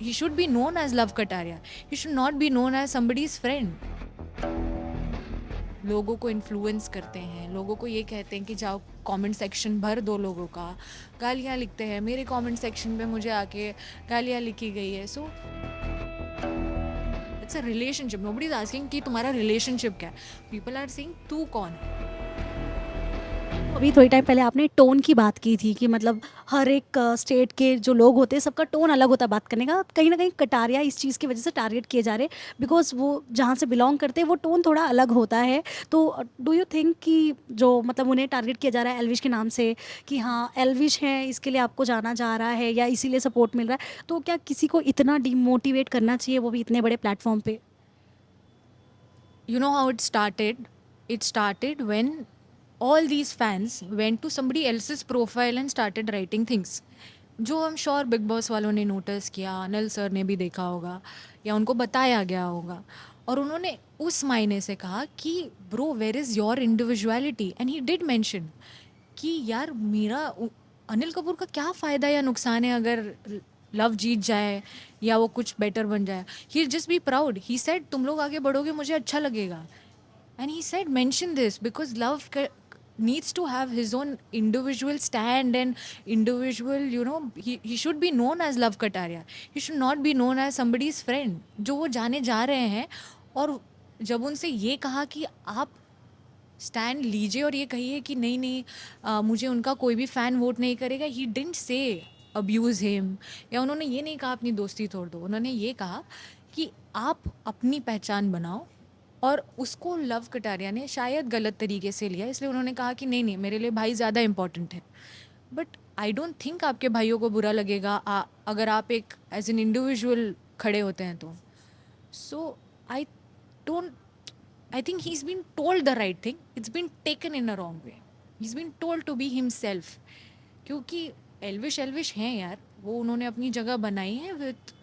he should be known as Love Kataria. He should not be known as somebody's friend. लोगों को influence करते हैं, लोगों को ये कहते हैं कि जाओ कमेंट सेक्शन भर दो लोगों का, गालियाँ लिखते हैं, मेरे कमेंट सेक्शन पे मुझे आके गालियाँ लिखी गई है. So it's a relationship. Nobody is asking कि तुम्हारा रिलेशनशिप क्या है. पीपल आर सेइंग तू कौन है. अभी थोड़ी टाइम पहले आपने टोन की बात की थी कि मतलब हर एक स्टेट के जो लोग होते हैं सबका टोन अलग होता है बात करने का, कहीं ना कहीं कटारिया इस चीज़ की वजह से टारगेट किए जा रहे हैं बिकॉज वो जहाँ से बिलोंग करते हैं वो टोन थोड़ा अलग होता है. तो डू यू थिंक कि जो मतलब उन्हें टारगेट किया जा रहा है एल्विश के नाम से कि हाँ एल्विश हैं इसके लिए आपको जाना जा रहा है या इसीलिए सपोर्ट मिल रहा है, तो क्या किसी को इतना डिमोटिवेट करना चाहिए वो भी इतने बड़े प्लेटफॉर्म पे? You know how it started? It started when all these fans went to somebody else's profile and started writing things. जो I'm sure बिग बॉस वालों ने नोटिस किया, अनिल सर ने भी देखा होगा या उनको बताया गया होगा, और उन्होंने उस मायने से कहा कि bro where is your individuality. And he did mention कि यार अनिल कपूर का क्या फ़ायदा या नुकसान है अगर लव जीत जाए या वो कुछ बेटर बन जाए. He just be proud. He said तुम लोग आगे बढ़ोगे मुझे अच्छा लगेगा. And he said mention this because Love needs to have his own individual stand and individual, he should be known as Love Kataria. He should not be known as somebody's friend जो वो जाने जा रहे हैं. और जब उनसे ये कहा कि आप स्टैंड लीजिए और ये कहिए कि नहीं नहीं मुझे उनका कोई भी फ़ैन वोट नहीं करेगा, he didn't say abuse him, या उन्होंने ये नहीं कहा अपनी दोस्ती तोड़ दो. उन्होंने ये कहा कि आप अपनी पहचान बनाओ. और उसको लव कटारिया ने शायद गलत तरीके से लिया, इसलिए उन्होंने कहा कि नहीं नहीं मेरे लिए भाई ज़्यादा इम्पोर्टेंट है. बट आई डोंट थिंक आपके भाइयों को बुरा लगेगा अगर आप एक एज एन इंडिविजुअल खड़े होते हैं तो. सो आई don't I think he's been told the right thing. It's been taken in a wrong way. He's been told to be himself. क्योंकि एल्विश हैं यार, वो उन्होंने अपनी जगह बनाई है with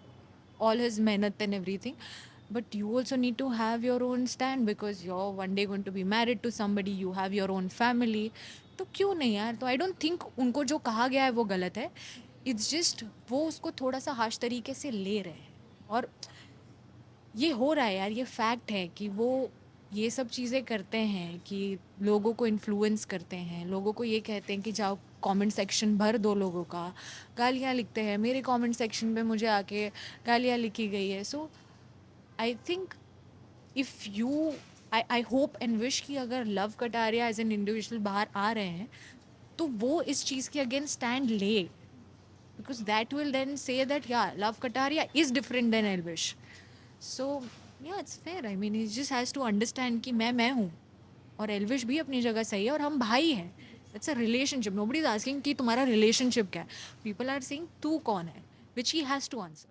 all his मेहनत and everything. But you also need to have your own stand because you're one day going to be married to somebody. You have your own family. तो क्यों नहीं यार. तो आई डोंट थिंक उनको जो कहा गया है वो गलत है. इट्स जस्ट वो उसको थोड़ा सा हाश तरीके से ले रहे हैं. और ये हो रहा है यार, ये फैक्ट है कि वो ये सब चीज़ें करते हैं कि लोगों को इन्फ्लुएंस करते हैं, लोगों को ये कहते हैं कि जाओ कमेंट सेक्शन भर दो लोगों का, गालियाँ लिखते हैं, मेरे कमेंट सेक्शन पे मुझे आके गालियाँ लिखी गई है. So I think if you I hope and wish कि अगर Love Kataria as an individual बाहर आ रहे हैं तो वो इस चीज़ के अगेंस्ट स्टैंड ले, because that will then say that yeah, Love Kataria is different than Elvish. So yeah, it's fair. I mean, he just has to understand कि मैं हूँ और एल्विश भी अपनी जगह सही है और हम भाई हैं. It's a relationship. Nobody is asking कि तुम्हारा रिलेशनशिप क्या है. पीपल आर सेइंग तू कौन है, विच ही हैज़ टू आंसर.